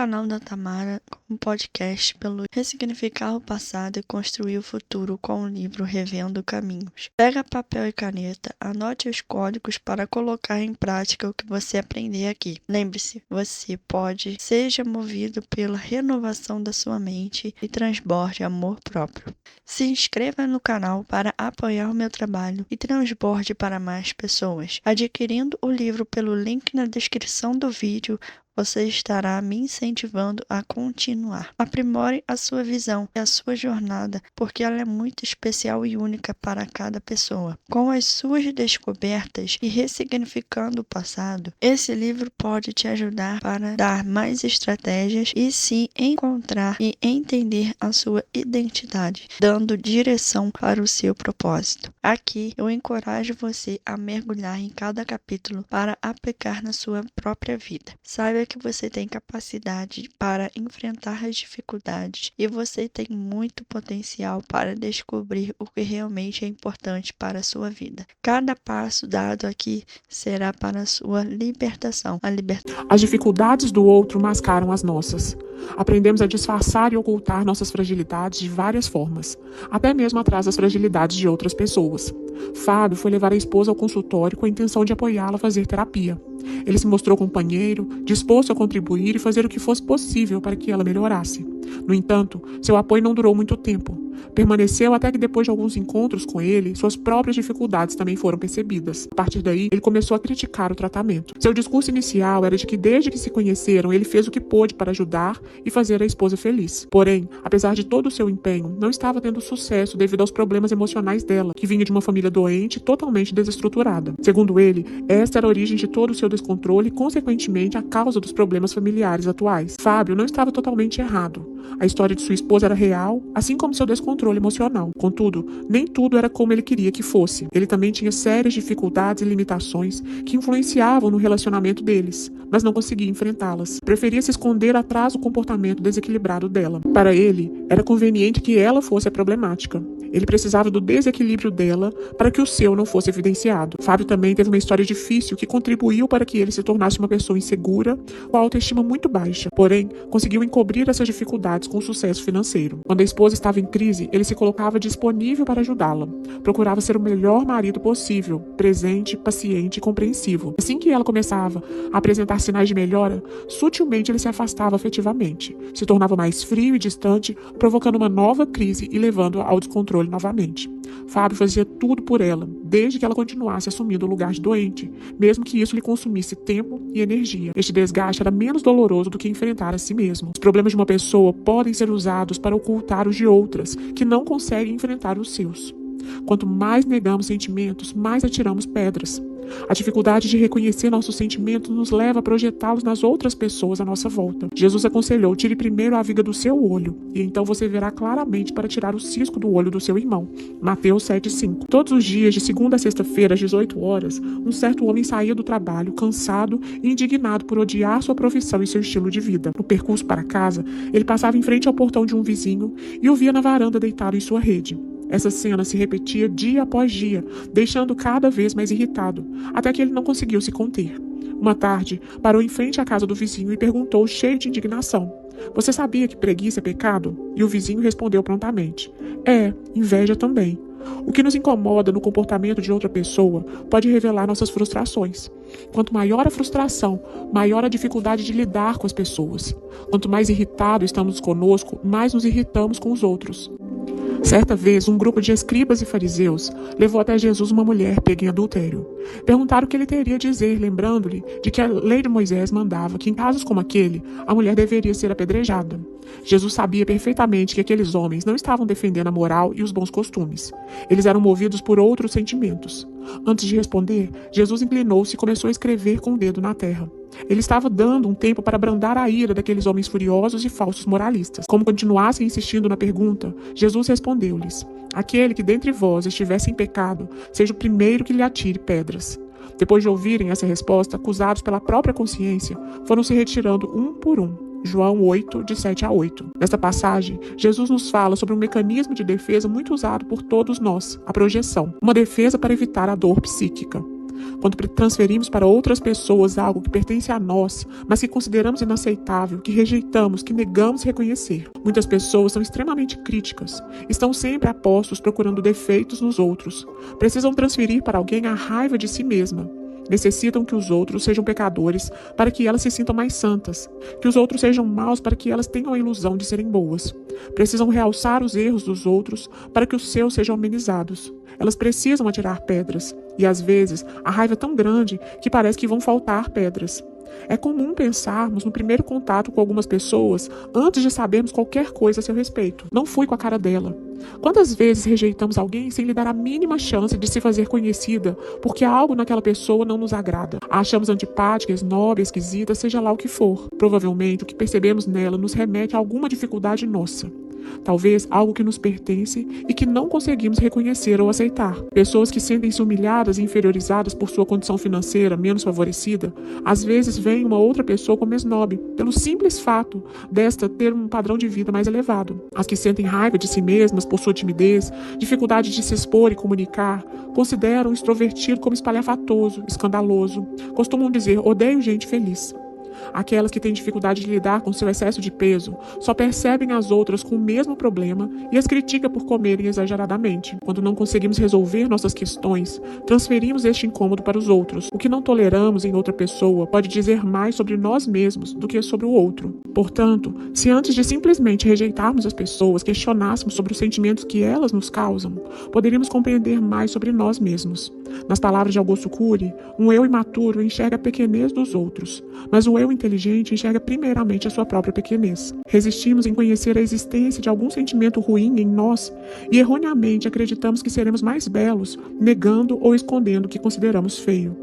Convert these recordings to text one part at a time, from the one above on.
canal da Tamara com podcast pelo Ressignificar o Passado e Construir o Futuro com o livro Revendo Caminhos. Pega papel e caneta, anote os códigos para colocar em prática o que você aprender aqui. Lembre-se, você pode, seja movido pela renovação da sua mente e transborde amor próprio. Se inscreva no canal para apoiar o meu trabalho e transborde para mais pessoas. Adquirindo o livro pelo link na descrição do vídeo, você estará me incentivando a continuar. Aprimore a sua visão e a sua jornada, porque ela é muito especial e única para cada pessoa. Com as suas descobertas e ressignificando o passado, esse livro pode te ajudar para dar mais estratégias e se encontrar e entender a sua identidade, dando direção para o seu propósito. Aqui eu encorajo você a mergulhar em cada capítulo para aplicar na sua própria vida. Saiba que você tem capacidade para enfrentar as dificuldades e você tem muito potencial para descobrir o que realmente é importante para a sua vida. Cada passo dado aqui será para a sua libertação. As dificuldades do outro mascaram as nossas. Aprendemos a disfarçar e ocultar nossas fragilidades de várias formas, até mesmo atrás das fragilidades de outras pessoas. Fábio foi levar a esposa ao consultório com a intenção de apoiá-la a fazer terapia. Ele se mostrou companheiro, disposto a contribuir e fazer o que fosse possível para que ela melhorasse. No entanto, seu apoio não durou muito tempo. Permaneceu até que depois de alguns encontros com ele, suas próprias dificuldades também foram percebidas. A partir daí, ele começou a criticar o tratamento. Seu discurso inicial era de que desde que se conheceram, ele fez o que pôde para ajudar e fazer a esposa feliz. Porém, apesar de todo o seu empenho, não estava tendo sucesso devido aos problemas emocionais dela, que vinha de uma família doente e totalmente desestruturada. Segundo ele, esta era a origem de todo o seu descontrole e, consequentemente, a causa dos problemas familiares atuais. Fábio não estava totalmente errado. A história de sua esposa era real, assim como seu descontrole emocional. Contudo, nem tudo era como ele queria que fosse. Ele também tinha sérias dificuldades e limitações que influenciavam no relacionamento deles, mas não conseguia enfrentá-las. Preferia se esconder atrás do comportamento desequilibrado dela. Para ele, era conveniente que ela fosse a problemática. Ele precisava do desequilíbrio dela para que o seu não fosse evidenciado. Fábio também teve uma história difícil que contribuiu para que ele se tornasse uma pessoa insegura, com a autoestima muito baixa. Porém, conseguiu encobrir essas dificuldades com sucesso financeiro. Quando a esposa estava em crise, ele se colocava disponível para ajudá-la. Procurava ser o melhor marido possível, presente, paciente e compreensivo. Assim que ela começava a apresentar sinais de melhora, sutilmente ele se afastava afetivamente. Se tornava mais frio e distante, provocando uma nova crise e levando-a ao descontrole novamente. Fábio fazia tudo por ela, desde que ela continuasse assumindo o lugar de doente, mesmo que isso lhe consumisse tempo e energia. Este desgaste era menos doloroso do que enfrentar a si mesmo. Os problemas de uma pessoa podem ser usados para ocultar os de outras, que não conseguem enfrentar os seus. Quanto mais negamos sentimentos, mais atiramos pedras. A dificuldade de reconhecer nossos sentimentos nos leva a projetá-los nas outras pessoas à nossa volta. Jesus aconselhou: tire primeiro a viga do seu olho, e então você verá claramente para tirar o cisco do olho do seu irmão. Mateus 7,5. Todos os dias, de segunda a sexta-feira, às 18 horas, um certo homem saía do trabalho, cansado e indignado por odiar sua profissão e seu estilo de vida. No percurso para casa, ele passava em frente ao portão de um vizinho e o via na varanda deitado em sua rede. Essa cena se repetia dia após dia, deixando cada vez mais irritado, até que ele não conseguiu se conter. Uma tarde, parou em frente à casa do vizinho e perguntou, cheio de indignação: "Você sabia que preguiça é pecado?" E o vizinho respondeu prontamente: "É, inveja também." O que nos incomoda no comportamento de outra pessoa pode revelar nossas frustrações. Quanto maior a frustração, maior a dificuldade de lidar com as pessoas. Quanto mais irritado estamos conosco, mais nos irritamos com os outros. Certa vez, um grupo de escribas e fariseus levou até Jesus uma mulher pega em adultério. Perguntaram o que ele teria a dizer, lembrando-lhe de que a lei de Moisés mandava que, em casos como aquele, a mulher deveria ser apedrejada. Jesus sabia perfeitamente que aqueles homens não estavam defendendo a moral e os bons costumes. Eles eram movidos por outros sentimentos. Antes de responder, Jesus inclinou-se e começou a escrever com o dedo na terra. Ele estava dando um tempo para abrandar a ira daqueles homens furiosos e falsos moralistas. Como continuassem insistindo na pergunta, Jesus respondeu-lhes: "Aquele que dentre vós estiver sem pecado, seja o primeiro que lhe atire pedras." Depois de ouvirem essa resposta, acusados pela própria consciência, foram se retirando um por um. João 8, de 7 a 8. Nesta passagem, Jesus nos fala sobre um mecanismo de defesa muito usado por todos nós, a projeção, uma defesa para evitar a dor psíquica. Quando transferimos para outras pessoas algo que pertence a nós, mas que consideramos inaceitável, que rejeitamos, que negamos reconhecer. Muitas pessoas são extremamente críticas, estão sempre a postos procurando defeitos nos outros. Precisam transferir para alguém a raiva de si mesma. Necessitam que os outros sejam pecadores para que elas se sintam mais santas, que os outros sejam maus para que elas tenham a ilusão de serem boas. Precisam realçar os erros dos outros para que os seus sejam amenizados. Elas precisam atirar pedras, e às vezes a raiva é tão grande que parece que vão faltar pedras. É comum pensarmos no primeiro contato com algumas pessoas antes de sabermos qualquer coisa a seu respeito. Não fui com a cara dela. Quantas vezes rejeitamos alguém sem lhe dar a mínima chance de se fazer conhecida porque algo naquela pessoa não nos agrada? A achamos antipática, esnobe, esquisita, seja lá o que for. Provavelmente o que percebemos nela nos remete a alguma dificuldade nossa. Talvez algo que nos pertence e que não conseguimos reconhecer ou aceitar. Pessoas que sentem-se humilhadas e inferiorizadas por sua condição financeira menos favorecida, às vezes veem uma outra pessoa como esnobe, pelo simples fato desta ter um padrão de vida mais elevado. As que sentem raiva de si mesmas por sua timidez, dificuldade de se expor e comunicar, consideram o extrovertido como espalhafatoso, escandaloso. Costumam dizer: odeio gente feliz. Aquelas que têm dificuldade de lidar com seu excesso de peso só percebem as outras com o mesmo problema e as criticam por comerem exageradamente. Quando não conseguimos resolver nossas questões, transferimos este incômodo para os outros. O que não toleramos em outra pessoa pode dizer mais sobre nós mesmos do que sobre o outro. Portanto, se antes de simplesmente rejeitarmos as pessoas, questionássemos sobre os sentimentos que elas nos causam, poderíamos compreender mais sobre nós mesmos. Nas palavras de Augusto Cury, um eu imaturo enxerga a pequenez dos outros, mas o eu inteligente enxerga primeiramente a sua própria pequenez. Resistimos em conhecer a existência de algum sentimento ruim em nós e erroneamente acreditamos que seremos mais belos, negando ou escondendo o que consideramos feio.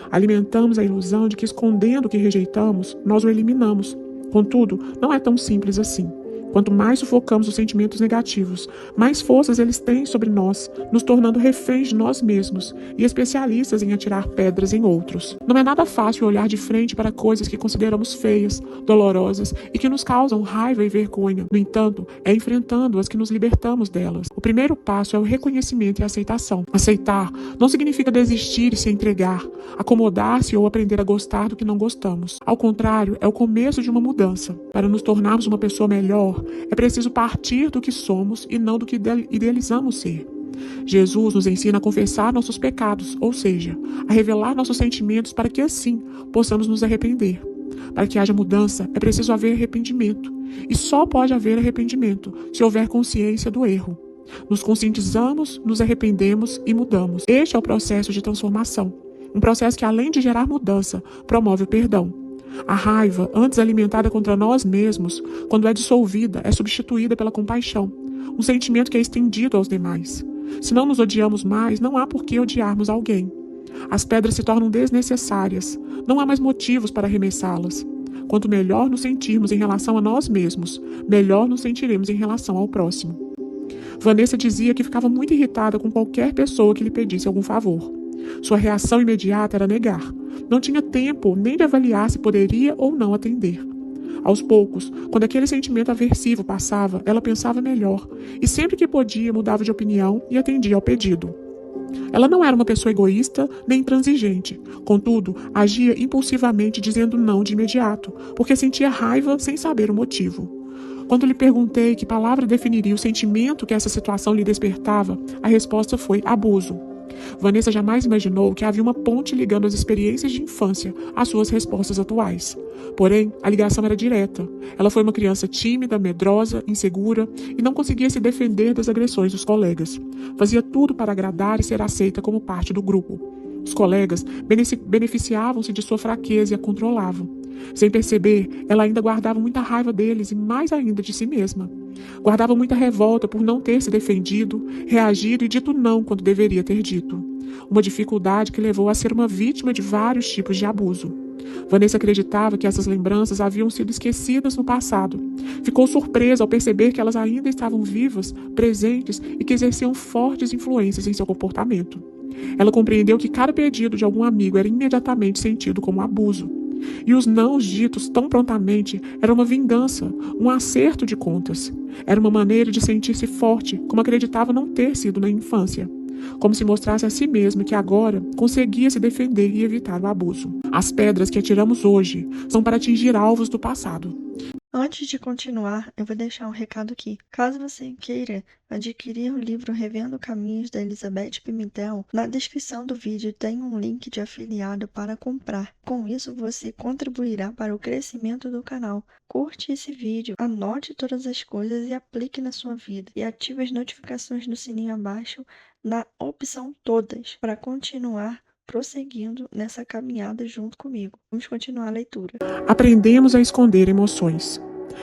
Alimentamos a ilusão de que escondendo o que rejeitamos, nós o eliminamos. Contudo, não é tão simples assim. Quanto mais sufocamos os sentimentos negativos, mais forças eles têm sobre nós, nos tornando reféns de nós mesmos e especialistas em atirar pedras em outros. Não é nada fácil olhar de frente para coisas que consideramos feias, dolorosas e que nos causam raiva e vergonha. No entanto, é enfrentando-as que nos libertamos delas. O primeiro passo é o reconhecimento e a aceitação. Aceitar não significa desistir e se entregar, acomodar-se ou aprender a gostar do que não gostamos. Ao contrário, é o começo de uma mudança. Para nos tornarmos uma pessoa melhor, é preciso partir do que somos e não do que idealizamos ser. Jesus nos ensina a confessar nossos pecados, ou seja, a revelar nossos sentimentos para que assim possamos nos arrepender. Para que haja mudança, é preciso haver arrependimento. E só pode haver arrependimento se houver consciência do erro. Nos conscientizamos, nos arrependemos e mudamos. Este é o processo de transformação. Um processo que, além de gerar mudança, promove o perdão. A raiva, antes alimentada contra nós mesmos, quando é dissolvida, é substituída pela compaixão, um sentimento que é estendido aos demais. Se não nos odiamos mais, não há por que odiarmos alguém. As pedras se tornam desnecessárias, não há mais motivos para arremessá-las. Quanto melhor nos sentirmos em relação a nós mesmos, melhor nos sentiremos em relação ao próximo. Vanessa dizia que ficava muito irritada com qualquer pessoa que lhe pedisse algum favor. Sua reação imediata era negar. Não tinha tempo nem de avaliar se poderia ou não atender. Aos poucos, quando aquele sentimento aversivo passava, ela pensava melhor e sempre que podia mudava de opinião e atendia ao pedido. Ela não era uma pessoa egoísta nem intransigente. Contudo, agia impulsivamente dizendo não de imediato, porque sentia raiva sem saber o motivo. Quando lhe perguntei que palavra definiria o sentimento que essa situação lhe despertava, a resposta foi abuso. Vanessa jamais imaginou que havia uma ponte ligando as experiências de infância às suas respostas atuais. Porém, a ligação era direta. Ela foi uma criança tímida, medrosa, insegura e não conseguia se defender das agressões dos colegas. Fazia tudo para agradar e ser aceita como parte do grupo. Os colegas beneficiavam-se de sua fraqueza e a controlavam. Sem perceber, ela ainda guardava muita raiva deles e mais ainda de si mesma. Guardava muita revolta por não ter se defendido, reagido e dito não quando deveria ter dito. Uma dificuldade que levou a ser uma vítima de vários tipos de abuso. Vanessa acreditava que essas lembranças haviam sido esquecidas no passado. Ficou surpresa ao perceber que elas ainda estavam vivas, presentes e que exerciam fortes influências em seu comportamento. Ela compreendeu que cada pedido de algum amigo era imediatamente sentido como abuso. E os nãos ditos tão prontamente eram uma vingança, um acerto de contas. Era uma maneira de sentir-se forte, como acreditava não ter sido na infância. como se mostrasse a si mesmo que agora conseguia se defender e evitar o abuso. As pedras que atiramos hoje são para atingir alvos do passado. Antes de continuar, eu vou deixar um recado aqui. Caso você queira adquirir o livro Revendo Caminhos da Elizabeth Pimentel, na descrição do vídeo tem um link de afiliado para comprar. Com isso, você contribuirá para o crescimento do canal. Curte esse vídeo, anote todas as coisas e aplique na sua vida. E ative as notificações no sininho abaixo na opção Todas para continuar prosseguindo nessa caminhada junto comigo. Vamos continuar a leitura. Aprendemos a esconder emoções.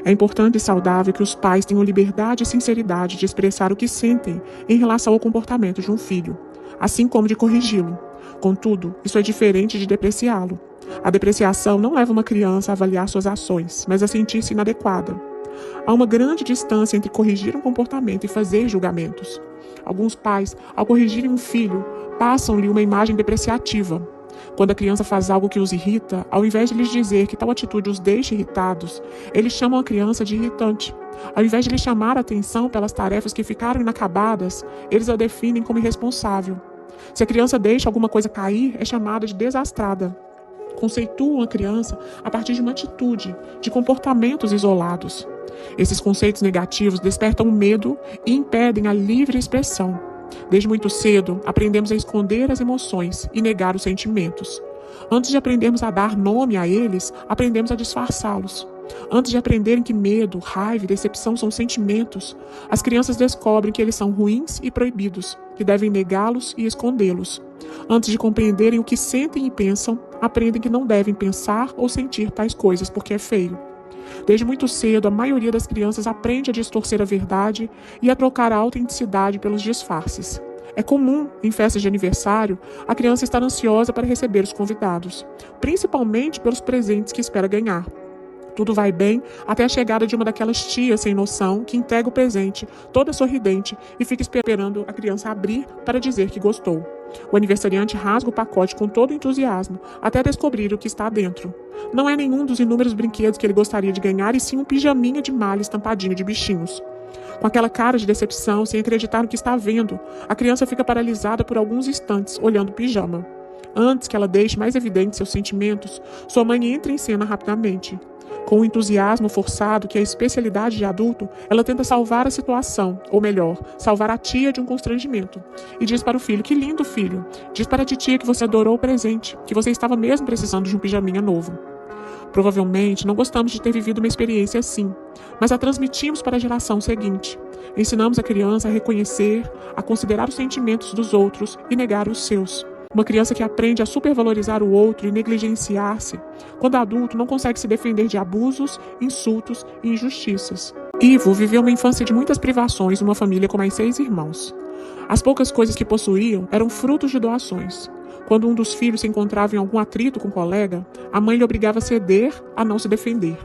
É importante e saudável que os pais tenham liberdade e sinceridade de expressar o que sentem em relação ao comportamento de um filho, assim como de corrigi-lo. Contudo, isso é diferente de depreciá-lo. A depreciação não leva uma criança a avaliar suas ações, mas a sentir-se inadequada. Há uma grande distância entre corrigir um comportamento e fazer julgamentos. Alguns pais, ao corrigirem um filho, passam-lhe uma imagem depreciativa. Quando a criança faz algo que os irrita, ao invés de lhes dizer que tal atitude os deixa irritados, eles chamam a criança de irritante. Ao invés de lhe chamar a atenção pelas tarefas que ficaram inacabadas, eles a definem como irresponsável. Se a criança deixa alguma coisa cair, é chamada de desastrada. Conceituam a criança a partir de uma atitude, de comportamentos isolados. Esses conceitos negativos despertam o medo e impedem a livre expressão. Desde muito cedo, aprendemos a esconder as emoções e negar os sentimentos. Antes de aprendermos a dar nome a eles, aprendemos a disfarçá-los. Antes de aprenderem que medo, raiva e decepção são sentimentos, as crianças descobrem que eles são ruins e proibidos, que devem negá-los e escondê-los. Antes de compreenderem o que sentem e pensam, aprendem que não devem pensar ou sentir tais coisas porque é feio. Desde muito cedo, a maioria das crianças aprende a distorcer a verdade e a trocar a autenticidade pelos disfarces. É comum, em festas de aniversário, a criança estar ansiosa para receber os convidados, principalmente pelos presentes que espera ganhar. Tudo vai bem até a chegada de uma daquelas tias sem noção que entrega o presente, toda sorridente, e fica esperando a criança abrir para dizer que gostou. O aniversariante rasga o pacote com todo entusiasmo, até descobrir o que está dentro. Não é nenhum dos inúmeros brinquedos que ele gostaria de ganhar, e sim um pijaminha de malha estampadinho de bichinhos. Com aquela cara de decepção, sem acreditar no que está vendo, a criança fica paralisada por alguns instantes, olhando o pijama. Antes que ela deixe mais evidentes seus sentimentos, sua mãe entra em cena rapidamente. Com o entusiasmo forçado, que é a especialidade de adulto, ela tenta salvar a situação, ou melhor, salvar a tia de um constrangimento. E diz para o filho: que lindo, filho. Diz para a titia que você adorou o presente, que você estava mesmo precisando de um pijaminha novo. Provavelmente não gostamos de ter vivido uma experiência assim, mas a transmitimos para a geração seguinte. Ensinamos a criança a reconhecer, a considerar os sentimentos dos outros e negar os seus. Uma criança que aprende a supervalorizar o outro e negligenciar-se, quando adulto não consegue se defender de abusos, insultos e injustiças. Ivo viveu uma infância de muitas privações numa família com mais 6 irmãos. As poucas coisas que possuíam eram frutos de doações. Quando um dos filhos se encontrava em algum atrito com um colega, a mãe lhe obrigava a ceder, a não se defender.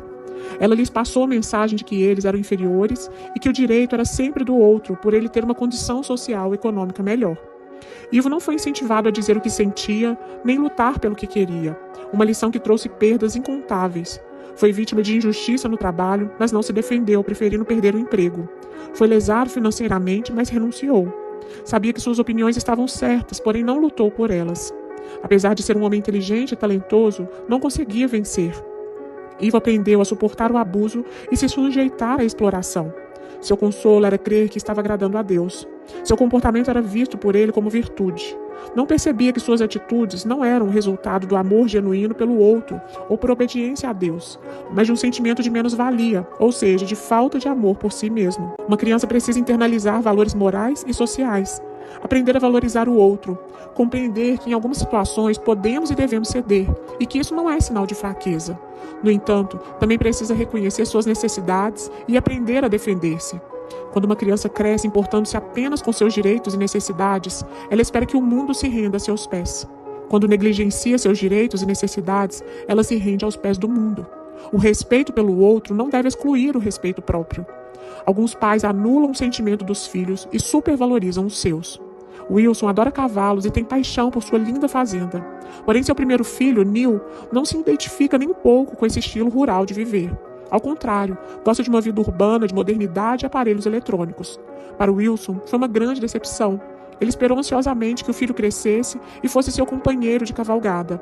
Ela lhes passou a mensagem de que eles eram inferiores e que o direito era sempre do outro, por ele ter uma condição social e econômica melhor. Ivo não foi incentivado a dizer o que sentia, nem lutar pelo que queria, uma lição que trouxe perdas incontáveis. Foi vítima de injustiça no trabalho, mas não se defendeu, preferindo perder o emprego. Foi lesado financeiramente, mas renunciou. Sabia que suas opiniões estavam certas, porém não lutou por elas. Apesar de ser um homem inteligente e talentoso, não conseguia vencer. Ivo aprendeu a suportar o abuso e se sujeitar à exploração. Seu consolo era crer que estava agradando a Deus. Seu comportamento era visto por ele como virtude. Não percebia que suas atitudes não eram o resultado do amor genuíno pelo outro ou por obediência a Deus, mas de um sentimento de menos-valia, ou seja, de falta de amor por si mesmo. Uma criança precisa internalizar valores morais e sociais, aprender a valorizar o outro, compreender que em algumas situações podemos e devemos ceder, e que isso não é sinal de fraqueza. No entanto, também precisa reconhecer suas necessidades e aprender a defender-se. Quando uma criança cresce importando-se apenas com seus direitos e necessidades, ela espera que o mundo se renda a seus pés. Quando negligencia seus direitos e necessidades, ela se rende aos pés do mundo. O respeito pelo outro não deve excluir o respeito próprio. Alguns pais anulam o sentimento dos filhos e supervalorizam os seus. Wilson adora cavalos e tem paixão por sua linda fazenda. Porém, seu primeiro filho, Neil, não se identifica nem um pouco com esse estilo rural de viver. Ao contrário, gosta de uma vida urbana, de modernidade e aparelhos eletrônicos. Para Wilson, foi uma grande decepção. Ele esperou ansiosamente que o filho crescesse e fosse seu companheiro de cavalgada.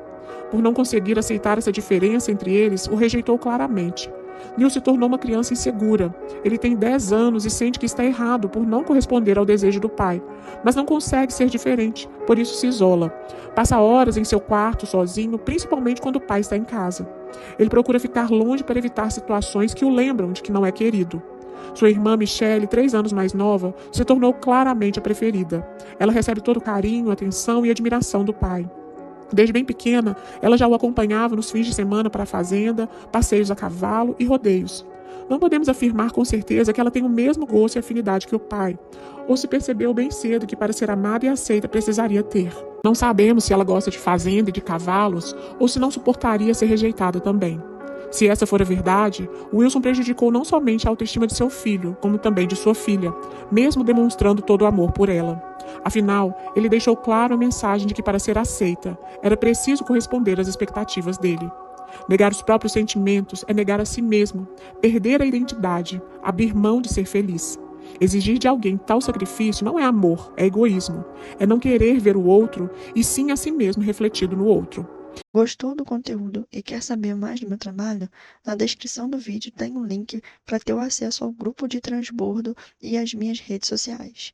Por não conseguir aceitar essa diferença entre eles, o rejeitou claramente. Neil se tornou uma criança insegura. Ele tem 10 anos e sente que está errado por não corresponder ao desejo do pai, mas não consegue ser diferente, por isso se isola. Passa horas em seu quarto sozinho, principalmente quando o pai está em casa. Ele procura ficar longe para evitar situações que o lembram de que não é querido. Sua irmã Michelle, 3 anos mais nova, se tornou claramente a preferida. Ela recebe todo o carinho, atenção e admiração do pai. Desde bem pequena, ela já o acompanhava nos fins de semana para a fazenda, passeios a cavalo e rodeios. Não podemos afirmar com certeza que ela tem o mesmo gosto e afinidade que o pai, ou se percebeu bem cedo que para ser amada e aceita precisaria ter. Não sabemos se ela gosta de fazenda e de cavalos, ou se não suportaria ser rejeitada também. Se essa for a verdade, Wilson prejudicou não somente a autoestima de seu filho, como também de sua filha, mesmo demonstrando todo o amor por ela. Afinal, ele deixou claro a mensagem de que para ser aceita, era preciso corresponder às expectativas dele. Negar os próprios sentimentos é negar a si mesmo, perder a identidade, abrir mão de ser feliz. Exigir de alguém tal sacrifício não é amor, é egoísmo. É não querer ver o outro e sim a si mesmo refletido no outro. Gostou do conteúdo e quer saber mais do meu trabalho? Na descrição do vídeo tem um link para ter o acesso ao grupo de transbordo e às minhas redes sociais.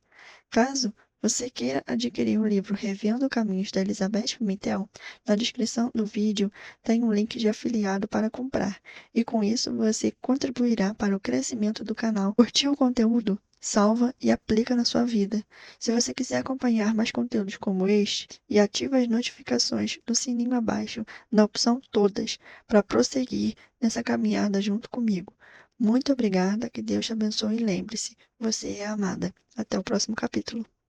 Caso você queira adquirir o livro Revendo Caminhos da Elizabeth Pimentel, na descrição do vídeo tem um link de afiliado para comprar. E com isso você contribuirá para o crescimento do canal. Curtiu o conteúdo? Salva e aplica na sua vida. Se você quiser acompanhar mais conteúdos como este, e ativa as notificações do sininho abaixo, na opção Todas, para prosseguir nessa caminhada junto comigo. Muito obrigada, que Deus te abençoe e lembre-se, você é amada. Até o próximo capítulo.